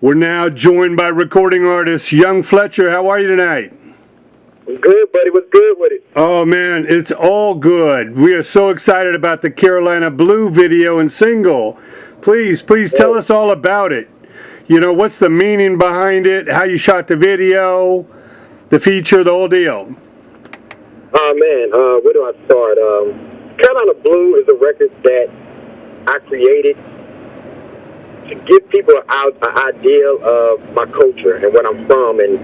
We're now joined by recording artist Young Fletcher. How are you tonight? Good, buddy. What's good with it? Oh, man, it's all good. We are so excited about the Carolina Blue video and single. Please tell us all about it. You know, what's the meaning behind it, how you shot the video, the feature, the whole deal? Oh, man. Where do I start? Carolina Blue is a record that I created to give people an idea of my culture and where I'm from and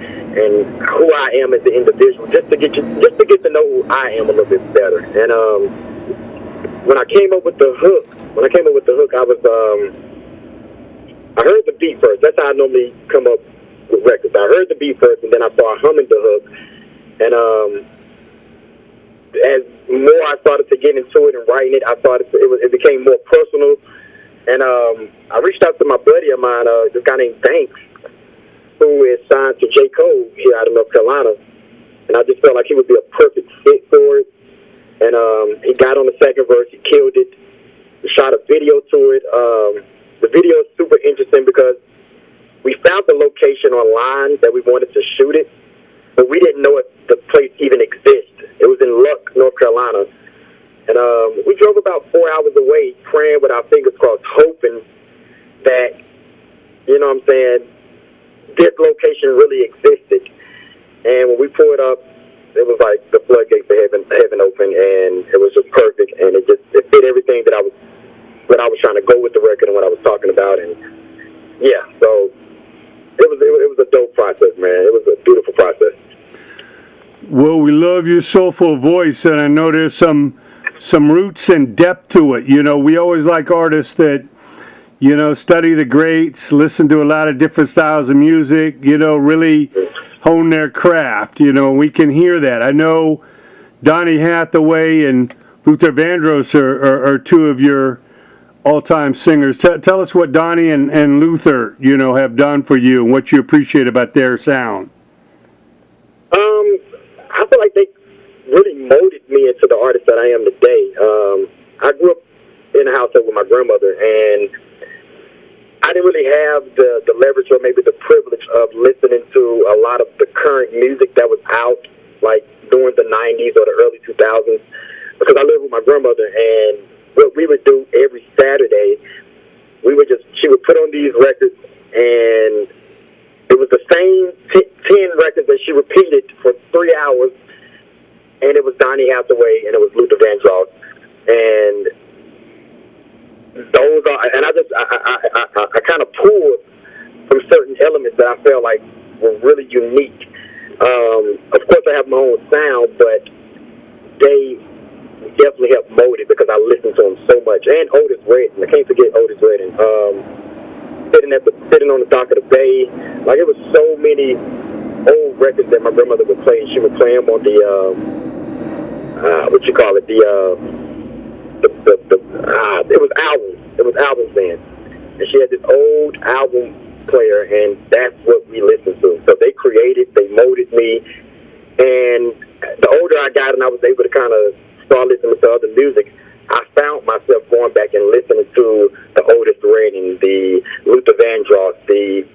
who I am as an individual, just to get to know who I am a little bit better. And when I came up with the hook, I heard the beat first. That's how I normally come up with records. I heard the beat first, and then I started humming the hook. And as more I started to get into it and writing it, it became more personal. And I reached out to my buddy of mine, this guy named Banks, who is signed to j.cole here out of North Carolina. And I just felt like he would be a perfect fit for it. And he got on the second verse. He killed it. We shot a video to it. The video is super interesting because we found the location online that we wanted to shoot it, but we didn't know if the place even exists. It was in Luck, North Carolina. And we drove about 4 hours away, praying with our fingers crossed, hoping that, you know what I'm saying, this location really existed. And when we pulled up, it was like the floodgates of heaven open, and it was just perfect. And it fit everything that I was trying to go with the record and what I was talking about. And yeah, so it was a dope process, man. It was a beautiful process. Well, we love your soulful voice, and I know there's some roots and depth to it. You know, we always like artists that, you know, study the greats, listen to a lot of different styles of music, you know, really hone their craft. You know, we can hear that. I know Donny Hathaway and Luther Vandross are two of your all-time singers. Tell us what Donny and Luther, you know, have done for you and what you appreciate about their sound. I feel like they really molded me into the artist that I am today. I grew up in a household with my grandmother, and I didn't really have the leverage or maybe the privilege of listening to a lot of the current music that was out, like during the 90s or the early 2000s, because I lived with my grandmother, and what we would do every Saturday, she would put on these records, and it was the same 10 records that she repeated for 3 hours, and it was Donny Hathaway, and it was Luther Vandross, and those are, and I kind of pulled from certain elements that I felt like were really unique. Of course, I have my own sound, but they definitely helped mold it because I listened to them so much. And Otis Redding, I can't forget Otis Redding. Sitting on the dock of the bay, like it was so many old records that my grandmother would play, and she would play them on the it was albums then, and she had this old album player, and that's what we listened to. So they molded me, and the older I got and I was able to kind of start listening to other music, I found myself going back and listening to the Otis Redding, the Luther Vandross, the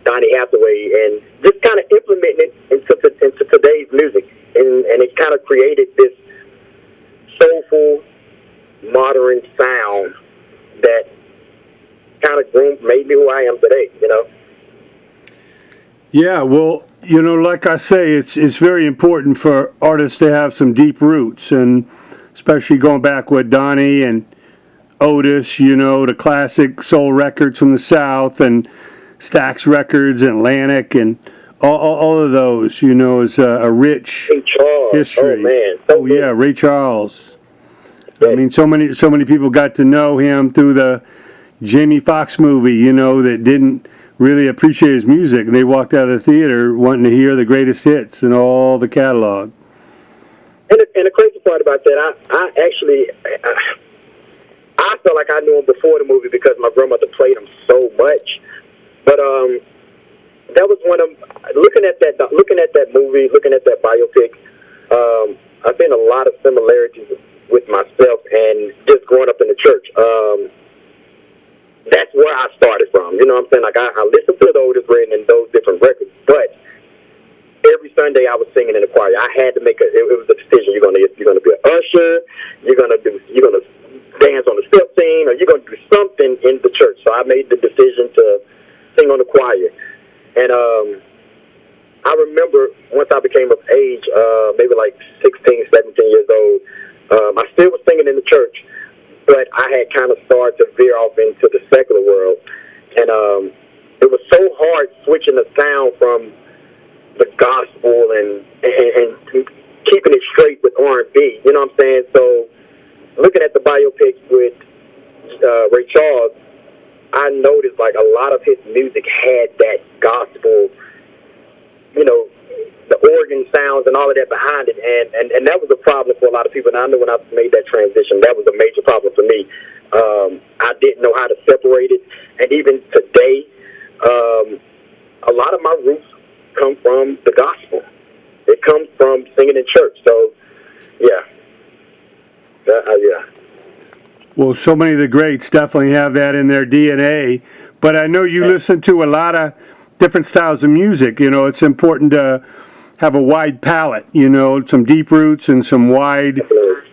Donny Hathaway, and just kind of implementing it into today's music. And it kind of created this soulful, modern sound that kind of made me who I am today, you know? Yeah, well, you know, like I say, it's very important for artists to have some deep roots, and especially going back with Donny and Otis, you know, the classic soul records from the South, and Stax Records, Atlantic, and all of those, you know, is a rich history. Oh, man. Oh, yeah, Ray Charles. Yeah. I mean, so many people got to know him through the Jamie Foxx movie, you know, that didn't really appreciate his music, and they walked out of the theater wanting to hear the greatest hits and all the catalog. And the crazy part about that, I felt like I knew him before the movie because my grandmother played him so much. But that was one of looking at that movie, looking at that biopic. I've seen a lot of similarities with myself and just growing up in the church. That's where I started from. You know what I'm saying? Like I listened to those written in those different records, but every Sunday I was singing in the choir. I had to make it was a decision. You're gonna be an usher, you're gonna dance on the step scene, or you're gonna do something in the church. So I made the decision to sing on the choir. And I remember once I became of age, maybe like 16, 17 years old, I still was singing in the church, but I had kind of started to veer off into the secular world. And it was so hard switching the sound from the gospel and keeping it straight with R&B. You know what I'm saying? So looking at the biopic with Ray Charles, I noticed like a lot of his music had that gospel, you know, the organ sounds and all of that behind it, and that was a problem for a lot of people. And I know when I made that transition, that was a major problem for me. I didn't know how to separate it, and even today, a lot of my roots come from the gospel. It comes from singing in church. So, yeah. Yeah. Well, so many of the greats definitely have that in their DNA. But I know you listen to a lot of different styles of music. You know, it's important to have a wide palette, you know, some deep roots and some wide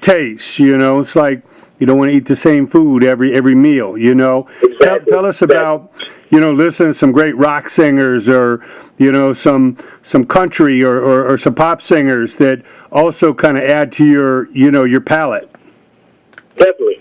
tastes. You know, it's like you don't want to eat the same food every meal, you know. Exactly. Tell us about, you know, listening to some great rock singers, or, you know, some country or some pop singers that also kind of add to your, you know, your palette. Definitely.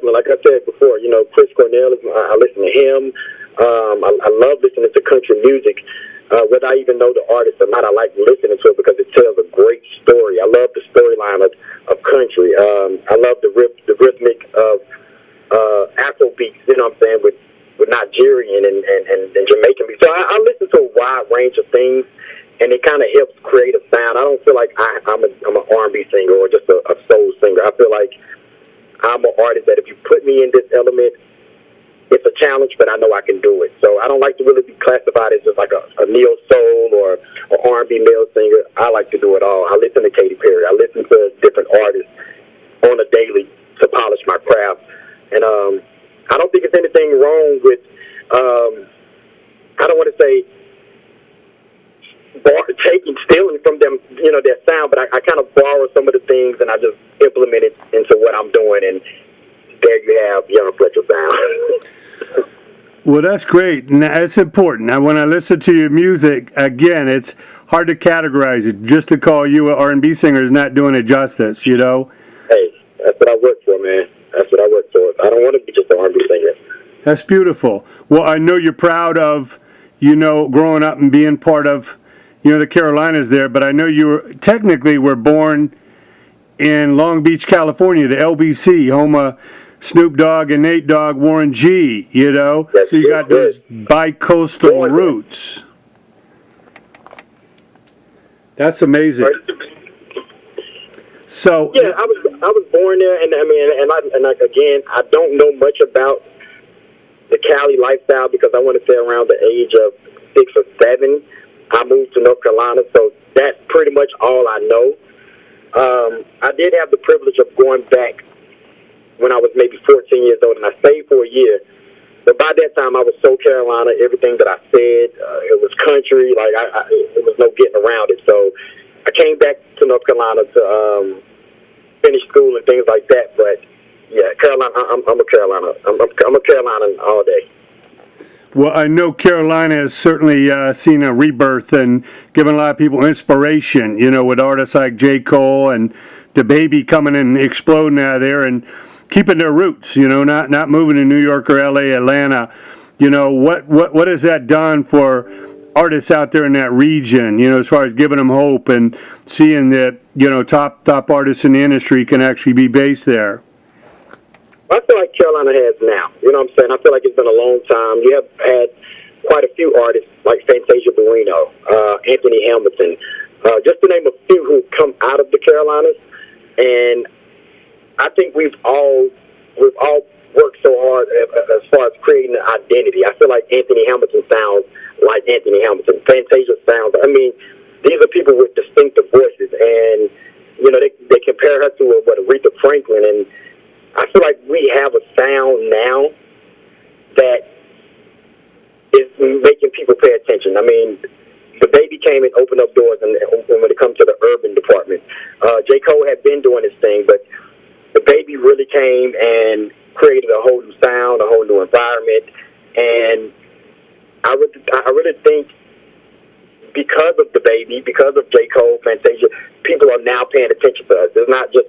Like I said before, you know, Chris Cornell, I listen to him. I love listening to country music. Whether I even know the artist or not, I like listening to it because it tells a great story. I love the storyline of country. I love the rhythmic of Afro beats, you know what I'm saying, with Nigerian and Jamaican beats. So I listen to a wide range of things, and it kind of helps create a sound. I don't feel like I'm an R&B singer or just a soul singer. I feel like I'm an artist that if you put me in this element, it's a challenge, but I know I can do it. So I don't like to really be classified as just like a neo soul or R&B male singer. I like to do it all. I listen to Katy Perry. I listen to different artists on a daily to polish my craft. And I don't think there's anything wrong with, I don't want to say stealing from them, you know, their sound, but I kind of borrow some of the things and I just implement it into what I'm doing, and there you have Young Fletcher sound. Well, that's great, and that's important. Now, when I listen to your music, again, it's hard to categorize it. Just to call you an R&B singer is not doing it justice, you know? Hey, that's what I work for, man. That's what I work for. I don't want to be just an R&B singer. That's beautiful. Well, I know you're proud of, you know, growing up and being part of, you know, the Carolinas there, but I know you were born in Long Beach, California, the LBC, home of Snoop Dogg and Nate Dogg, Warren G, you know? That's so you got those bi-coastal roots. That's amazing. So yeah, I was born there, and I mean, again, I don't know much about the Cali lifestyle because I want to say around the age of 6 or 7, I moved to North Carolina, so that's pretty much all I know. I did have the privilege of going back when I was maybe 14 years old, and I stayed for a year. But by that time, I was so Carolina. Everything that I said, it was country. Like it was no getting around it. So I came back to North Carolina to finish school and things like that. But yeah, Carolina. I'm a Carolina. I'm a Carolina all day. Well, I know Carolina has certainly seen a rebirth and given a lot of people inspiration, you know, with artists like J.Cole and the baby coming and exploding out of there and keeping their roots, you know, not moving to New York or L.A., Atlanta. You know, what has that done for artists out there in that region, you know, as far as giving them hope and seeing that, you know, top artists in the industry can actually be based there? I feel like Carolina has now. You know what I'm saying? I feel like it's been a long time. You have had quite a few artists like Fantasia Barrino, Anthony Hamilton, just to name a few who come out of the Carolinas. And I think we've all worked so hard as far as creating an identity. I feel like Anthony Hamilton sounds like Anthony Hamilton. Fantasia sounds. I mean, these are people with distinctive voices, and you know they compare her to Aretha Franklin, and I feel like we have a sound now that expansion. I mean, the baby came and opened up doors, and when it comes to the urban department, J.Cole had been doing his thing, but the baby really came and created a whole new sound, a whole new environment, and I really think because of the baby, because of J.Cole, Fantasia, people are now paying attention to us. It's not just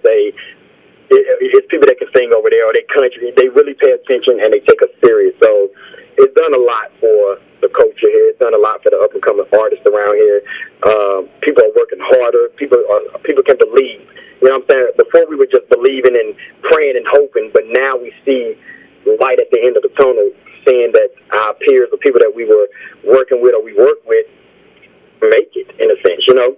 it's people that can sing over there or they country. They really pay attention and they take us serious. So it's done a lot for the culture here. It's done a lot for the up-and-coming artists around here. People are working harder. People can believe. You know what I'm saying? Before we were just believing and praying and hoping, but now we see light at the end of the tunnel, seeing that our peers, the people that we were working with or we work with, make it, in a sense, you know?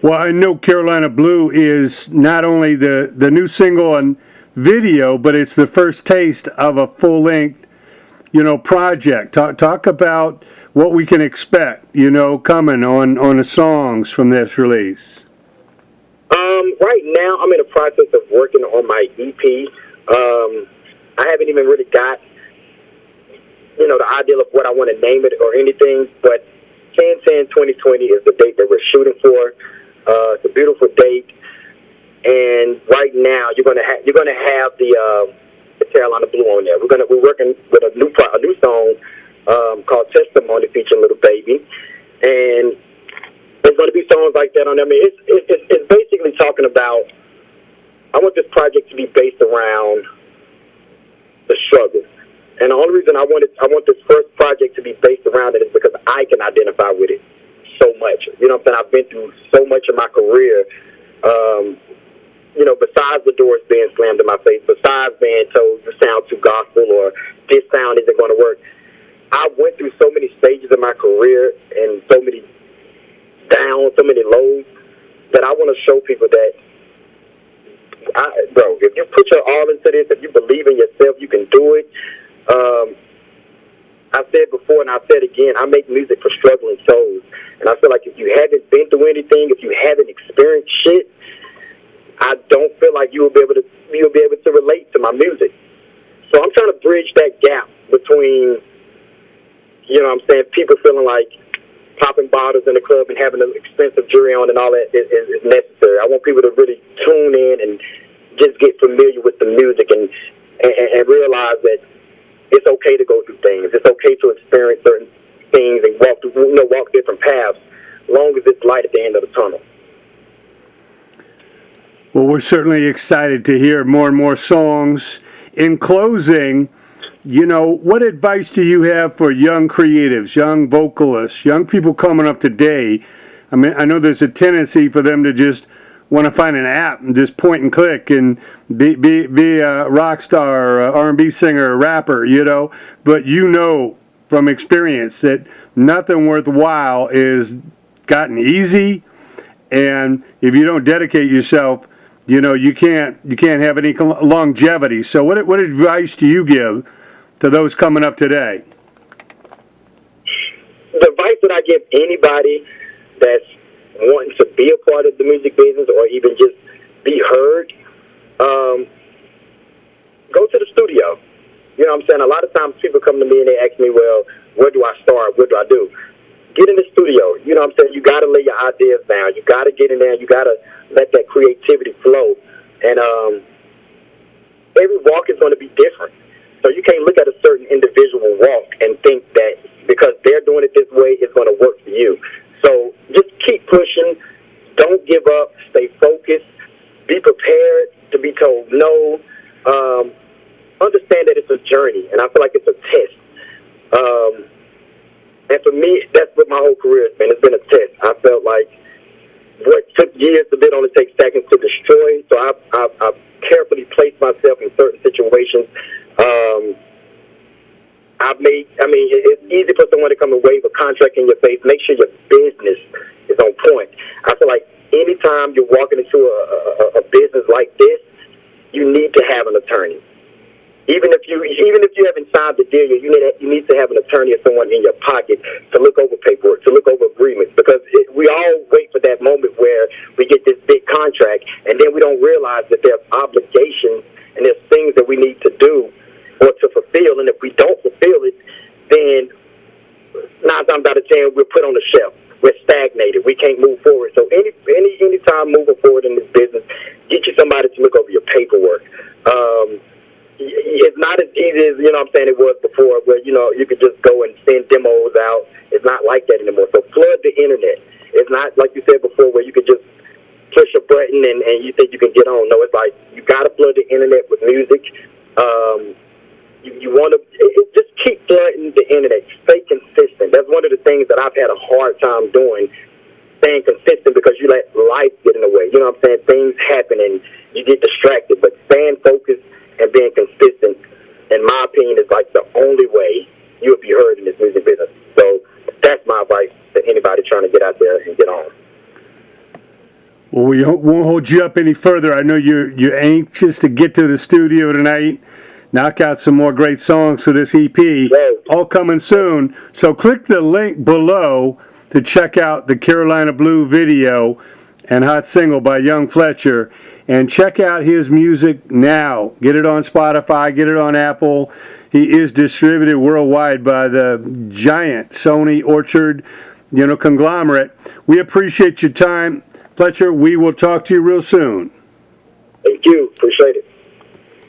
Well, I know Carolina Blue is not only the new single and video, but it's the first taste of a full-length, project. Talk about what we can expect, coming on the songs from this release. Right now, I'm in the process of working on my EP. I haven't even really got, the idea of what I want to name it or anything, but 10/10/2020 is the date that we're shooting for. It's a beautiful date, and right now you're gonna have the Carolina Blue on there. We're working with a new song called Testimony featuring Little Baby, and there's gonna be songs like that on there. I mean, it's basically talking about. I want this project to be based around the struggle. And the only reason I want this first project to be based around it is because I can identify with it so much. You know what I'm saying? I've been through so much in my career, besides the doors being slammed in my face, besides being told you sound too gospel or this sound isn't going to work. I went through so many stages of my career and so many downs, so many lows, that I want to show people that, if you put your all into this, if you believe in yourself, you can do it. I said before and I said again, I make music for struggling souls. And I feel like if you haven't been through anything, if you haven't experienced shit, I don't feel like you'll be able to relate to my music. So I'm trying to bridge that gap between, people feeling like popping bottles in the club and having an expensive jewelry on and all that is necessary. I want people to really tune in and just get familiar with the music and realize that it's okay to go through things. It's okay to experience certain things and walk different paths, as long as it's light at the end of the tunnel. Well, we're certainly excited to hear more and more songs. In closing, what advice do you have for young creatives, young vocalists, young people coming up today? I mean, I know there's a tendency for them to just want to find an app and just point and click and be a rock star, or R&B singer, or rapper, But from experience that nothing worthwhile is gotten easy, and if you don't dedicate yourself, you can't have any longevity. So what advice do you give to those coming up today? The advice that I give anybody that's wanting to be a part of the music business or even just be heard, go to the studio. You know what I'm saying? A lot of times people come to me and they ask me, well, where do I start? What do I do? Get in the studio. You know what I'm saying? You got to lay your ideas down. You got to get in there. You got to let that creativity flow. And every walk is going to be different. So you can't look at a certain individual walk and think that because they're doing it this way, it's going to work for you. So just keep pushing. Don't give up. Stay focused. Be prepared to be told no. Understand that it's a journey, and I feel like it's a test. And for me, that's what my whole career has been. It's been a test. I felt like what took years to only take seconds to destroy. So I've carefully placed myself in certain situations. It's easy for someone to come and wave a contract in your face. Make sure your business is on point. I feel like anytime you're walking into a business like this, you need to have an attorney. Even if you haven't signed the deal, you need to have an attorney or someone in your pocket to look over paperwork, to look over agreements, because we all wait for that moment where we get this big contract, and then we don't realize that there's obligations and there's things that we need to do or to fulfill, and if we don't fulfill it, then 9 times out of 10, we're put on the shelf. We're stagnated. We can't move forward. So any time moving forward in this business, get you somebody to look over your paperwork. It's not as easy as, you know what I'm saying, it was before, where, you know, you could just go and send demos out. It's not like that anymore. So flood the internet. It's not like you said before, where you could just push a button and you think you can get on. No, it's like you got to flood the internet with music. You want to just keep flooding the internet. Stay consistent. That's one of the things that I've had a hard time doing, staying consistent, because you let life get in the way. You know what I'm saying? Things happen and you get distracted. But staying focused and being consistent, in my opinion, is like the only way you'll be heard in this music business. So that's my advice to anybody trying to get out there and get on. Well, we won't hold you up any further. I know you're anxious to get to the studio tonight, knock out some more great songs for this EP, all coming soon. So click the link below to check out the Carolina Blue video and hot single by Young Fletcher, and check out his music now. Get it on Spotify, get it on Apple. He is distributed worldwide by the giant Sony Orchard, conglomerate. We appreciate your time, Fletcher. We will talk to you real soon. Thank you. Appreciate it.